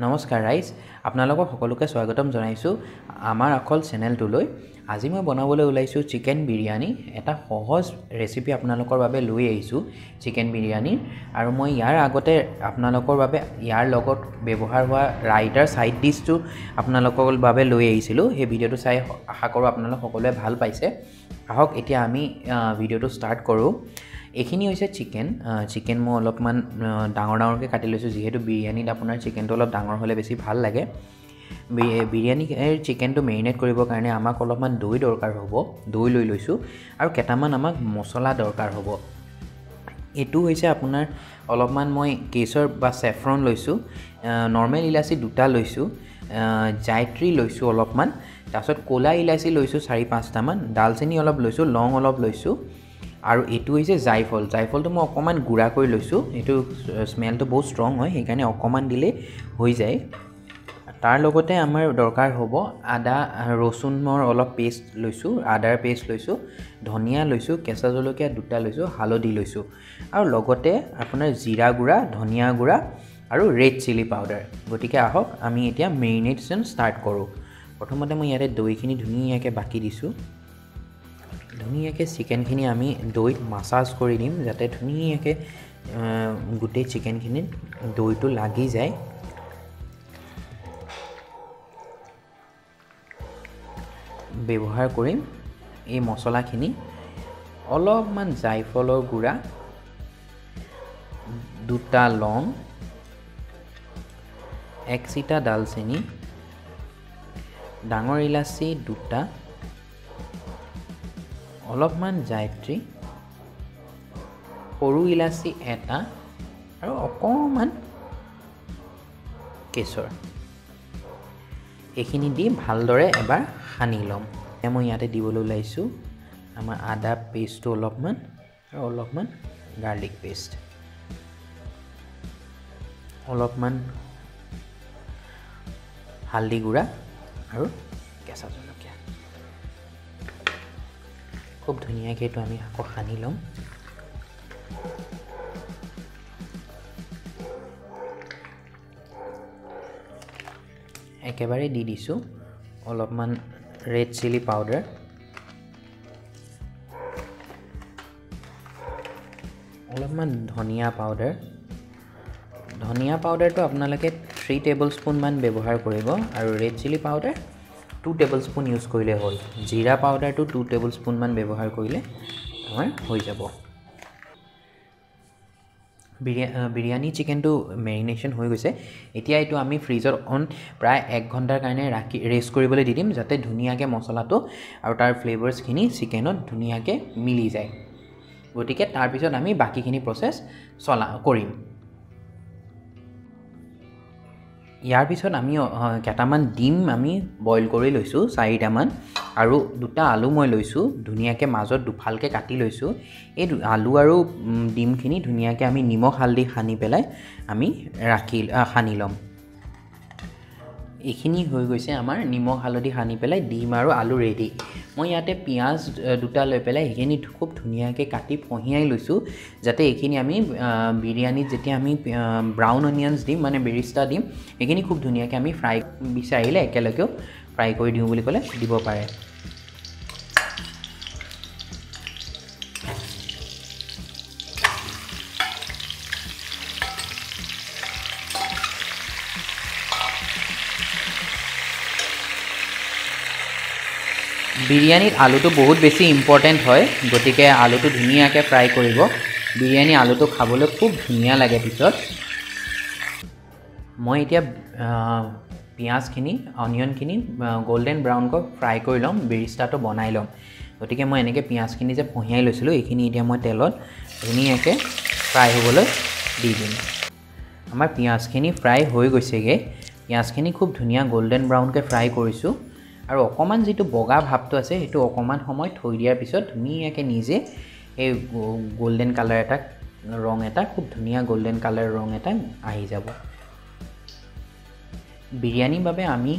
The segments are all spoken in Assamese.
নমস্কাৰ ৰাইজ আপোনালোকক সকলোকে স্বাগতম জনাইছো আমাৰ আখল চেনেলটোলৈ আজি মই বনাবলৈ ওলাইছো চিকেন বিৰিয়ানী এটা সহজ ৰেচিপি আপোনালোকৰ বাবে লৈ আহিছো চিকেন বিৰিয়ানী আৰু মই ইয়াৰ আগতে আপোনালোকৰ বাবে ইয়াৰ লগত ব্যৱহাৰ হোৱা ৰাইটাৰ সাইড ডিশটো আপোনালোকৰ বাবে লৈ আহিছিলো এই ভিডিওটো চাই আশা কৰো আপোনালোক সকলোৱে ভাল পাইছে আহক এতিয়া আমি ভিডিওটো ষ্টাৰ্ট কৰো এখিনি হৈছে চিকেন মই অলপমান ডাঙৰকে কাটি লৈছো যেহেতু বিৰিয়ানীত আপোনাৰ চিকেনটো অলপ ডাঙৰ হলে বেছি ভাল লাগে বিৰিয়ানী চিকেনটো মেৰিনেট কৰিবৰ কাৰণে আমাক অলপমান দৈ দৰকাৰ হ'ব দৈ লৈ লৈছো আৰু কেটামান আমাক মছলা দৰকাৰ হ'ব এটো হৈছে আপোনাৰ অলপমান মই কেশৰ বা সেফ্ৰন লৈছো নৰমাল ইলাচি দুটা লৈছো জায়ত্ৰী লৈছো অলপমান তাৰছত কোলা ইলাচি লৈছো 4-5 টা মান ডালচেনি অলপ লৈছো লং অলপ লৈছো আৰু এটো হৈছে জায়ফলটো মই অকমান গুড়া কৰি লৈছো এটো স্মেলটো বহুত ষ্ট্ৰং হয় সেইকাৰণে অকমান দিলে হৈ যায় তাৰ লগতে আমাৰ দৰকাৰ হ'ব আদা ৰসুনৰ অলপ পেষ্ট লৈছো আদাৰ পেষ্ট লৈছো ধনিয়া লৈছো কেঁচা জলকীয়া দুটা লৈছো হালধি লৈছো আৰু লগতে আপোনাৰ জিৰা গুড়া ধনিয়া গুড়া আৰু ৰেড চিলি পাউডাৰ গটিকে আহক আমি এতিয়া মেৰিনেশন ষ্টাৰ্ট কৰো প্ৰথমতে মই ইয়াতে দৈখিনি ধুনীয়াকৈ বাকি দিছো ধুনীয়াকৈ চিকেনখিনি আমি দৈত মাসাজ কৰি দিম যাতে ধুনীয়াকৈ গুটেই চিকেনখিনিত দৈটো লাগি যায় ব্যৱহাৰ কৰিম এই মছলাখিনি অলপমান জায়ফলৰ গুড়া দুটা লং এক চিটা ডালচেনি ডাঙৰ ইলাচি দুটা অলপমান জায়ত্ৰী সৰু ইলাচি এটা আৰু অকমান কেশৰ এখিনি দি ভালদৰে এবাৰ সানি লম মই ইয়াতে দিবলৈ ওলাইছো আমাৰ আদা পেষ্টটো অলপমান আৰু অলপমান গাৰ্লিক পেষ্ট অলপমান হালধি গুড়া আৰু কেঁচা জলকীয়া খুব ধুনীয়াকৈ এটো আমি আকৌ সানি লম একেবাৰে দি দিছো অলপমান ৰেড চিলি পাউডাৰ অলপমান ধনিয়া পাউডাৰটো আপোনালোকে 3 টেবলস্পুন মান ব্যৱহাৰ কৰিব আৰু ৰেড চিলি পাউডাৰ 2 টেবলস্পুন ইউজ কৰিলে হ'ল জিৰা পাউডাৰটো 2 টেবলস্পুন মান ব্যৱহাৰ কৰিলে আমাৰ হৈ যাব বিৰিয়ানী চিকেনটো মেৰিনেশন হৈ গৈছে এতিয়া এটো আমি ফ্ৰিজৰ অন প্ৰায় 1 ঘণ্টাৰ কাৰণে ৰাখি ৰেষ্ট কৰিবলৈ দি দিম যাতে ধুনীয়াকৈ মছলাটো আৰু তাৰ ফ্লেভাৰছখিনি চিকেনত ধুনীয়াকৈ মিলি যায় গটিকে তাৰ পিছত আমি বাকিখিনি প্ৰসেস কৰিম ইয়াৰ পিছত আমি কেটামান ডিম আমি বইল কৰি লৈছো 4টা মান আৰু দুটা আলু মই লৈছো ধুনীয়াকৈ মাজত দুফালকে কাটি লৈছো এই আলু আৰু ডিমখিনি ধুনীয়াকৈ আমি নিমখ হালধি সানি পেলাই আমি সানি লম এখিনি হৈ গৈছে আমাৰ নিমখ হালধি সানি পেলাই ডিম আৰু আলু ৰেডি মই ইয়াতে পিয়াজ দুটা লৈ পেলাই এখিনি খুব ধুনীয়াকৈ কাটি ফহিয়াই লৈছো যাতে এখিনি আমি বিৰিয়ানীত যেতিয়া আমি ব্ৰাউন অনিয়নছ দিম মানে বেৰিষ্টা দিম এখিনি খুব ধুনীয়াকৈ আমি ফ্ৰাই বিচাৰিলে একেলগে ফ্ৰাই কৰি দিও বুলি ক'লে দিব পাৰে বিৰিয়ানীত আলুটো বহুত বেছি ইম্পৰ্টেন্ট হয় গটিকে আলুটো ধুনীয়াকৈ ফ্ৰাই কৰিব বিৰিয়ানী আলুটো খাবলৈ খুব ধুনীয়া লাগে পিছত মই এতিয়া পিয়াজখিনি অনিয়নখিনি গোল্ডেন ব্ৰাউন কৈ ফ্ৰাই কৰি লম বেৰিষ্টাটো বনাই লম গটিকে মই এনেকৈ পিয়াজখিনি যে ফহিয়াই লৈছিলো এইখিনি এতিয়া মই তেলত ধুনীয়াকৈ ফ্ৰাই হ'বলৈ দি দিম আমাৰ পিয়াজখিনি ফ্ৰাই হৈ গৈছেগে পিয়াজখিনি খুব ধুনীয়া গোল্ডেন ব্ৰাউনকৈ ফ্ৰাই কৰিছো আৰু অকমান যেটো বগা ভাবটো আছে হেতু অকমান সময় থৈ দিয়াৰ পিছত ধুনীয়াকৈ নিজে এই গোল্ডেন কালাৰ এটা ৰং এটা খুব ধুনীয়া গোল্ডেন কালাৰ ৰং এটা আহি যাব বিৰিয়ানীৰ বাবে আমি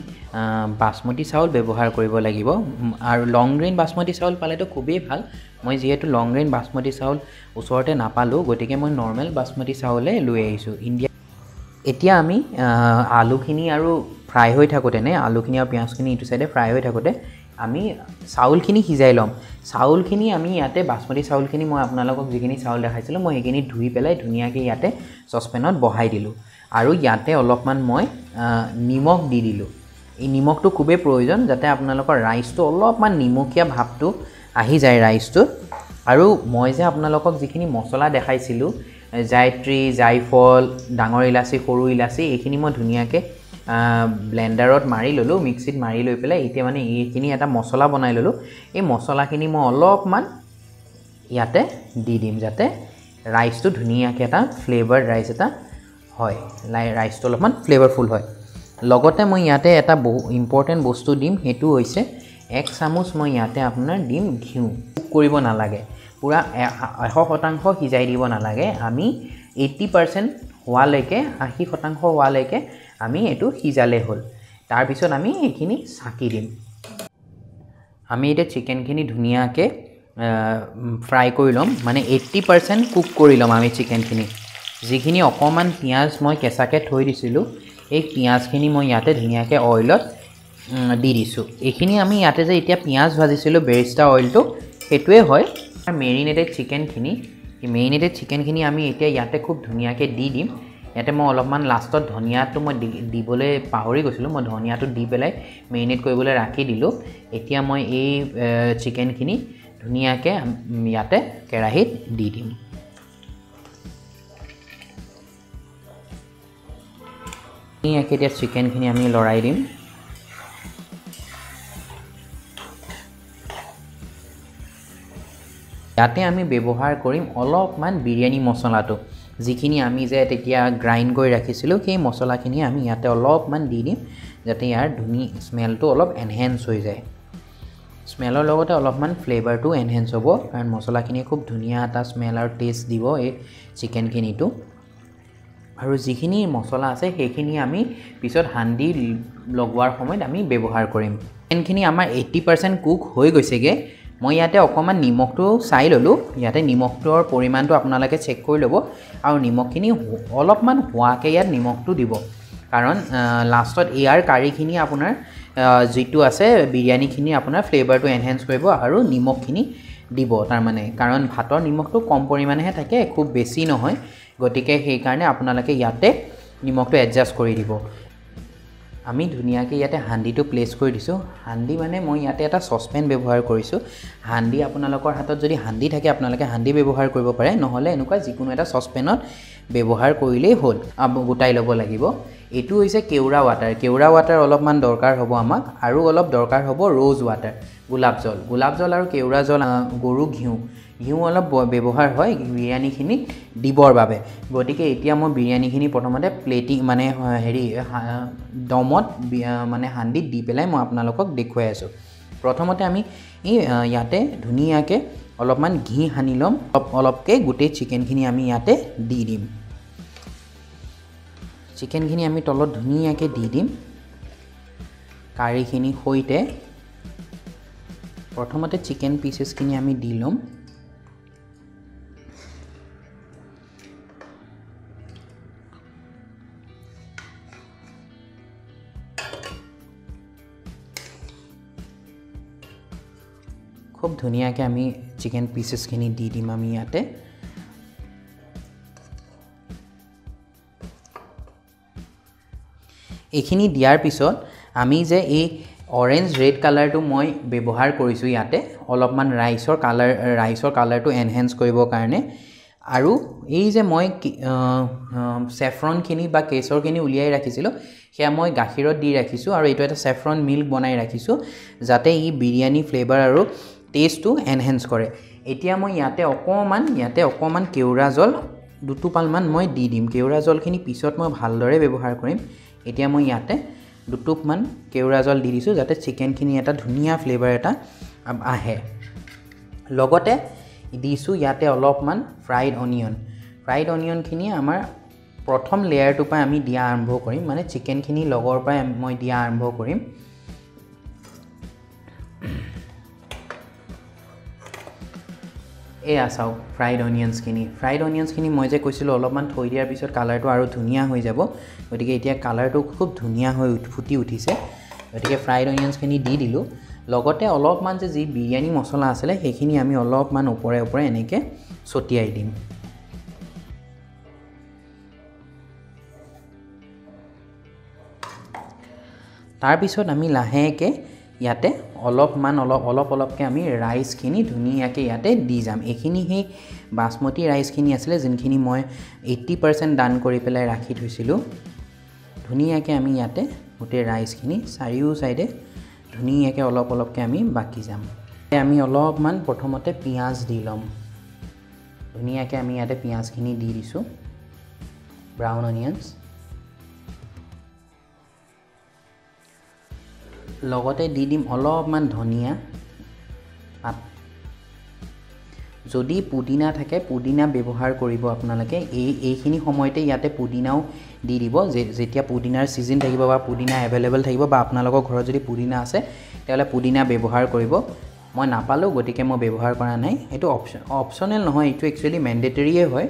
বাসমতি চাউল ব্যৱহাৰ কৰিব লাগিব আৰু লং গ্ৰেইন বাসমতি চাউল পালেতো খুবেই ভাল মই যেহেতু লং গ্ৰেইন বাসমতি চাউল ওচৰতে নাপালো গটিকে মই নৰমাল বাসমতি চাউলে লৈ আহিছো ইন্ডিয়া এতিয়া আমি আলুখিনি আৰু ফ্ৰাই হৈ থাকোঁতেনে আলুখিনি আৰু পিঁয়াজখিনি ইটো চাইডে ফ্ৰাই হৈ থাকোঁতে আমি চাউলখিনি সিজাই ল'ম চাউলখিনি আমি ইয়াতে বাসমতি চাউলখিনি মই আপোনালোকক যিখিনি চাউল দেখাইছিলোঁ মই সেইখিনি ধুই পেলাই ধুনীয়াকৈ ইয়াতে চচপেনত বহাই দিলোঁ আৰু ইয়াতে অলপমান মই নিমখ দি দিলোঁ এই নিমখটো খুবেই প্ৰয়োজন যাতে আপোনালোকৰ ৰাইচটো অলপমান নিমখীয়া ভাৱটো আহি যায় ৰাইচটোত আৰু মই যে আপোনালোকক যিখিনি মছলা দেখাইছিলোঁ জায়ত্ৰী জায়ফল ডাঙৰ ইলাচি সৰু ইলাচি এইখিনি মই ধুনীয়াকৈ ব্লেন্ডাৰত মাৰি ললোঁ মিক্সিত মাৰি লৈ পেলাই এতিয়া মানে এইখিনি এটা মছলা বনাই ললোঁ এই মছলাখিনি মই অলপমান ইয়াতে দি দিম যাতে ৰাইচটো ধুনীয়াকৈ এটা ফ্লেভাৰ্ড ৰাইচ এটা হয় ৰাইচটো অলপমান ফ্লেভাৰফুল হয় লগতে মই ইয়াতে এটা বহু ইম্পৰ্টেণ্ট বস্তু দিম সেইটো হৈছে 1 চামুচ মই ইয়াতে আপোনাৰ দিম ঘিউ কৰিব নালাগে পুৰা 100% সিজাই দিব নালাগে আমি 80% হোৱালৈকে 80% হোৱালৈকে আমি এটো সিজালে হ'ল তাৰ পিছত আমি এইখিনি সাকি দিম আমি এটা চিকেনখিনি ধুনীয়াকৈ ফ্ৰাই কৰি লম মানে 80% কুক কৰি লম আমি চিকেনখিনি যিখিনি অকমান পিয়াজ মই কেঁচাকৈ থৈ দিছিলোঁ এই পিয়াজখিনি মই ইয়াতে ধুনীয়াকৈ অইলত দি দিছোঁ এইখিনি আমি ইয়াতে যে এতিয়া পিয়াজ ভাজিছিলোঁ বেৰিষ্টা অইলটো হেতুৱে হয় মেৰিনেটেড চিকেনখিনি আমি এতিয়া ইয়াতে খুব ধুনীয়াকৈ দি দিম ইয়াতে মই অলপমান লাষ্টত ধনিয়াটো মই দিবলৈ পাহৰি গৈছিলোঁ মই ধনিয়াটো দি পেলাই মেৰিনেট কৰিবলৈ ৰাখি দিলোঁ এতিয়া মই এই চিকেনখিনি ধুনীয়াকৈ ইয়াতে কেৰাহীত দি দিম ধুনীয়াকৈ এতিয়া চিকেনখিনি আমি লৰাই দিম ইয়াতে আমি ব্যৱহাৰ কৰিম অলপমান বিৰিয়ানী মছলাটো যিখিনি আমি যে তেতিয়া গ্ৰাইণ্ড কৰি ৰাখিছিলোঁ সেই মছলাখিনি আমি ইয়াতে অলপমান দি দিম যাতে ইয়াৰ ধুনীয়া স্মেলটো অলপ এনহেন্স হৈ যায় স্মেলৰ লগতে অলপমান ফ্লেভাৰটো এনহেন্স হ'ব কাৰণ মছলাখিনিয়ে খুব ধুনীয়া এটা স্মেল আৰু টেষ্ট দিব এই চিকেনখিনিটো আৰু যিখিনি মছলা আছে সেইখিনি আমি পিছত হান্দি লগোৱাৰ সময়ত আমি ব্যৱহাৰ কৰিম চিকেনখিনি আমাৰ 80% কুক হৈ গৈছেগে মই ইয়াতে অকমান নিমখটো চাই ললোঁ ইয়াতে নিমখটোৰ পৰিমাণটো আপোনালোকে চেক কৰি ল'ব আৰু নিমখখিনি অলপমান হোৱাকৈ ইয়াত নিমখটো দিব কাৰণ লাষ্টত এয়াৰ কাৰিখিনি আপোনাৰ যিটো আছে বিৰিয়ানীখিনি আপোনাৰ ফ্লেভাৰটো এনহেন্স কৰিব আৰু নিমখখিনি দিব তাৰ মানে কাৰণ ভাতৰ নিমখটো কম পৰিমাণেহে থাকে খুব বেছি নহয় গতিকে সেই কাৰণে আপোনালোকে ইয়াতে নিমখটো এডজাস্ট কৰি দিব আমি ধুনীয়াকৈ ইয়াতে হান্দিটো প্লেস কৰি দিছোঁ হান্দি মানে মই ইয়াতে এটা সসপেন ব্যৱহাৰ কৰিছোঁ হান্দি আপোনালোকৰ হাতত যদি হান্দি থাকে আপোনালোকে হান্দি ব্যৱহাৰ কৰিব পাৰে নহলে এনেকুৱা যিকোনো এটা সসপেনত ব্যৱহাৰ কৰিলেই হ'ল গোটাই ল'ব লাগিব এটো হৈছে কেউৰা ৱাটাৰ অলপমান দৰকাৰ হ'ব আমাক আৰু অলপ দৰকাৰ হ'ব ৰ'জ ৱাটাৰ গোলাপ জল আৰু কেউৰা জল গৰু ঘিউ অলপ ব্যৱহাৰ হয় বিৰিয়ানীখিনি দিবৰ বাবে গতিকে এতিয়া মই বিৰিয়ানীখিনি প্ৰথমতে প্লেটিং মানে হেৰি দমত মানে হান্দিত দি পেলাই মই আপোনালোকক দেখুৱাই আছোঁ প্ৰথমতে আমি ইয়াতে ধুনীয়াকৈ অলপমান ঘি সানি ল'ম অলপকৈ গোটেই চিকেনখিনি আমি ইয়াতে দি দিম চিকেনখিনি আমি তলত ধুনীয়াকৈ দি দিম কাৰিখিনি সৈতে প্ৰথমতে চিকেন পিচেছখিনি আমি দি ল'ম খুব ধুনীয়াকৈ আমি চিকেন পিচেছখিনি দি দিম আমি ইয়াতে এইখিনি দিয়াৰ পিছত আমি যে এই অৰেঞ্জ ৰেড কালাৰটো মই ব্যৱহাৰ কৰিছোঁ ইয়াতে অলপমান ৰাইচৰ কালাৰটো এনহেন্স কৰিবৰ কাৰণে আৰু এই যে মই সেফ্ৰনখিনি বা কেশৰখিনি উলিয়াই ৰাখিছিলোঁ সেয়া মই গাখীৰত দি ৰাখিছোঁ আৰু এইটো এটা সেফ্ৰন মিল্ক বনাই ৰাখিছোঁ যাতে ই বিৰিয়ানী ফ্লেভাৰ আৰু টেষ্টটো এনহেন্স কৰে এতিয়া মই ইয়াতে অকমান কেউৰা জল দুটোপালমান মই দি দিম কেউৰা জলখিনি পিছত মই ভালদৰে ব্যৱহাৰ কৰিম এতিয়া মই ইয়াতে দুটোপমান কেউৰা জল দি দিছোঁ যাতে চিকেনখিনি এটা ধুনীয়া ফ্লেভাৰ এটা আহে লগতে দিছোঁ ইয়াতে অলপমান ফ্ৰাইড অনিয়নখিনি আমাৰ প্ৰথম লেয়াৰটোৰ পৰা আমি দিয়া আৰম্ভ কৰিম মানে চিকেনখিনি লগৰ পৰা মই দিয়া আৰম্ভ কৰিম এয়া চাওক ফ্ৰাইড অনিয়ন্সখিনি মই যে কৈছিলোঁ অলপমান থৈ দিয়াৰ পিছত কালাৰটো আৰু ধুনীয়া হৈ যাব গতিকে এতিয়া কালাৰটো খুব ধুনীয়া হৈ ফুটি উঠিছে গতিকে ফ্ৰাইড অনিয়ন্সখিনি দি দিলোঁ লগতে অলপমান যে যি বিৰিয়ানী মছলা আছিলে সেইখিনি আমি অলপমান ওপৰে ওপৰে এনেকৈ ছটিয়াই দিম তাৰপিছত আমি লাহেকৈ ইয়াতে অলপকৈ আমি ৰাইচখিনি ধুনীয়াকৈ ইয়াতে দি যাম এইখিনি সেই বাসমতি ৰাইচখিনি আছিলে যোনখিনি মই 80% ডান কৰি পেলাই ৰাখি থৈছিলোঁ ধুনীয়াকৈ আমি ইয়াতে গোটেই ৰাইচখিনি চাৰিও চাইডে ধুনীয়াকৈ অলপকৈ আমি বাকি যাম আমি অলপমান প্ৰথমতে পিঁয়াজ দি ল'ম ধুনীয়াকৈ আমি ইয়াতে পিঁয়াজখিনি দি দিছোঁ ব্ৰাউন অনিয়ন্স লগতে দি দিম অলপমান ধনিয়া পাত যদি পুদিনা থাকে পুদিনা ব্যৱহাৰ কৰিব আপোনালোকে এইখিনি সময়তে ইয়াতে পুদিনাও দি দিব যেতিয়া পুদিনাৰ সিজন থাকিব বা পুদিনা এভেইলেবল থাকিব বা আপোনালোকৰ ঘৰত যদি পুদিনা আছে তেতিয়াহ'লে পুদিনা ব্যৱহাৰ কৰিব মই নাপালোঁ গতিকে মই ব্যৱহাৰ কৰা নাই এইটো অপচনেল নহয় এইটো একচুৱেলি মেণ্ডেটৰিয়ে হয়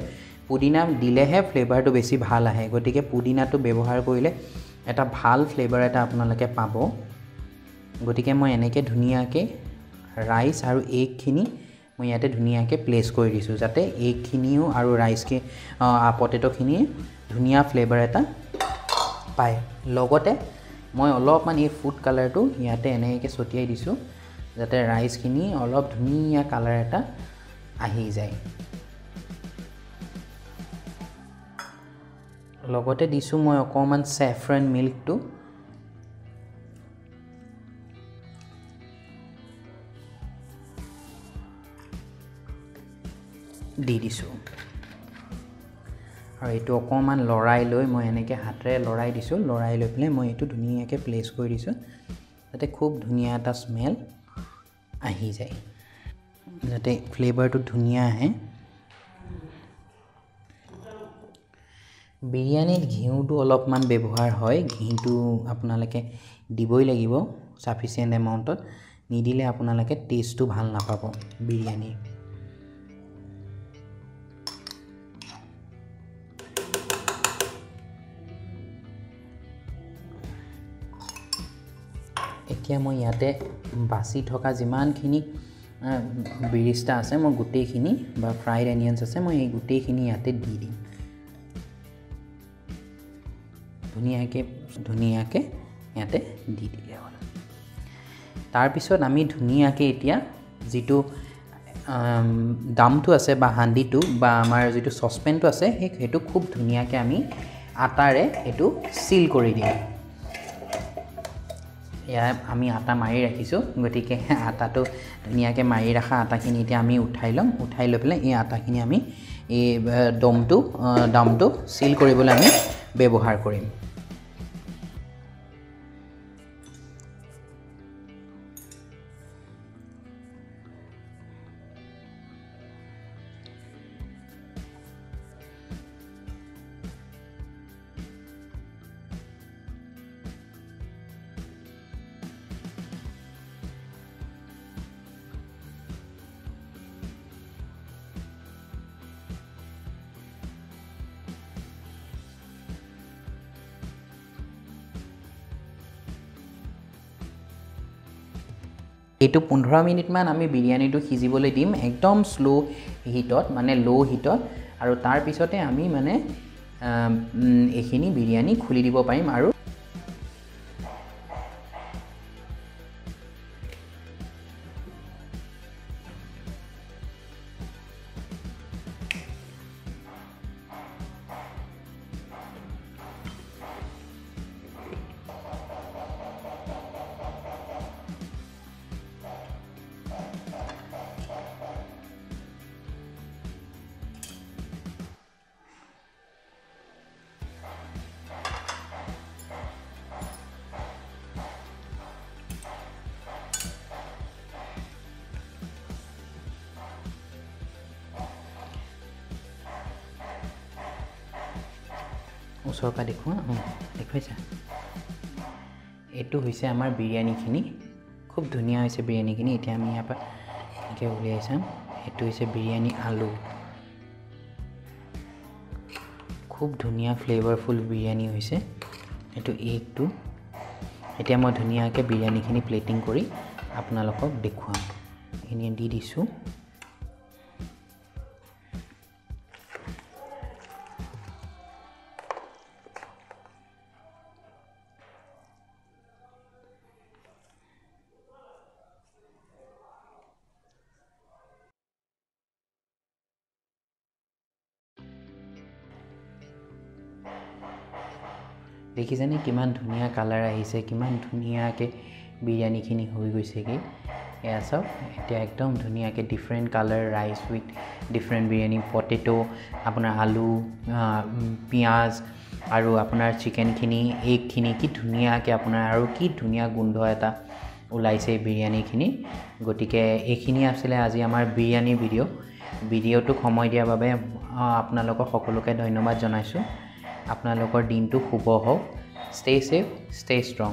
পুদিনা দিলেহে ফ্লেভাৰটো বেছি ভাল আহে গতিকে পুদিনাটো ব্যৱহাৰ কৰিলে এটা ভাল ফ্লেভাৰ এটা আপোনালোকে পাব গতিকে মই এনেকৈ ধুনীয়াকৈ ৰাইচ আৰু এগখিনি মই ইয়াতে ধুনীয়াকৈ প্লেচ কৰি দিছোঁ যাতে এগখিনিও আৰু ৰাইচখিনি পটেটোখিনিয়ে ধুনীয়া ফ্লেভাৰ এটা পায় লগতে মই অলপমান এই ফুড কালাৰটো ইয়াতে এনেকৈ ছটিয়াই দিছোঁ যাতে ৰাইচখিনি অলপ ধুনীয়া কালাৰ এটা আহি যায় লগতে দিছোঁ মই অকণমান চেফ্ৰন মিল্কটো দি দিছোঁ আৰু এইটো অকণমান লৰাই লৈ মই এনেকৈ হাতেৰে লৰাই দিছোঁ লৰাই লৈ পেলাই মই এইটো ধুনীয়াকৈ প্লেচ কৰি দিছোঁ যাতে খুব ধুনীয়া এটা স্মেল আহি যায় যাতে ফ্লেভাৰটো ধুনীয়া আহে বিৰিয়ানীত ঘিউটো অলপমান ব্যৱহাৰ হয় ঘিউটো আপোনালোকে দিবই লাগিব সাফিচিয়েণ্ট এমাউণ্টত নিদিলে আপোনালোকে টেষ্টটো ভাল নাপাব বিৰিয়ানীৰ এতিয়া মই ইয়াতে বাছি থকা যিমানখিনি বিৰিষ্টা আছে মই গোটেইখিনি বা ফ্ৰাইড অনিয়ন্স আছে মই এই গোটেইখিনি ইয়াতে দি দিম ধুনীয়াকৈ ইয়াতে দি দিলে হ'ল তাৰপিছত আমি ধুনীয়াকৈ এতিয়া যিটো দামটো আছে বা হাণ্ডিটো বা আমাৰ যিটো চচপেনটো আছে সেইটো খুব ধুনীয়াকৈ আমি আটাৰে এইটো সিল কৰি দিম এয়া আমি আটা মাৰি ৰাখিছোঁ গতিকে আটাটো ধুনীয়াকৈ মাৰি ৰখা আটাখিনি এতিয়া আমি উঠাই ল'ম উঠাই লৈ পেলাই এই আটাখিনি আমি এই দমটো সিল কৰিবলৈ আমি ব্যৱহাৰ কৰিম এইটো 15 মিনিটমান আমি বিৰিয়ানীটো সিজিবলৈ দিম একদম স্লো হিটত মানে লো হিটত আৰু তাৰ পিছতে আমি মানে এইখিনি বিৰিয়ানী খুলি দিব পাৰিম আৰু ওচৰৰ পৰা দেখুৱা দেখুৱাইছা এইটো হৈছে আমাৰ বিৰিয়ানীখিনি খুব ধুনীয়া হৈছে বিৰিয়ানীখিনি এতিয়া আমি ইয়াৰ পৰা এনেকৈ উলিয়াই চাম এইটো হৈছে বিৰিয়ানী আলু খুব ধুনীয়া ফ্লেভাৰফুল বিৰিয়ানী হৈছে এইটো এগটো এতিয়া মই ধুনীয়াকৈ বিৰিয়ানীখিনি প্লেটিং কৰি আপোনালোকক দেখুৱাম এইখিনি দি দিছোঁ দেখিছেনে কিমান ধুনীয়া কালাৰ আহিছে কিমান ধুনীয়াকৈ বিৰিয়ানীখিনি হৈ গৈছেগৈ এয়া চাওক এতিয়া একদম ধুনীয়াকৈ different colour rice with different biryani potato আপোনাৰ আলু পিঁয়াজ আৰু আপোনাৰ চিকেনখিনি এগখিনি কি ধুনীয়াকৈ আপোনাৰ আৰু কি ধুনীয়া গোন্ধ এটা ওলাইছে বিৰিয়ানীখিনি গতিকে এইখিনি আছিলে আজি আমাৰ বিৰিয়ানী ভিডিঅ'টোক সময় দিয়াৰ বাবে আপোনালোকক সকলোকে ধন্যবাদ জনাইছোঁ আপোনালোকৰ দিনটো শুভ হওক ষ্টে ছেফ ষ্টে ষ্ট্ৰং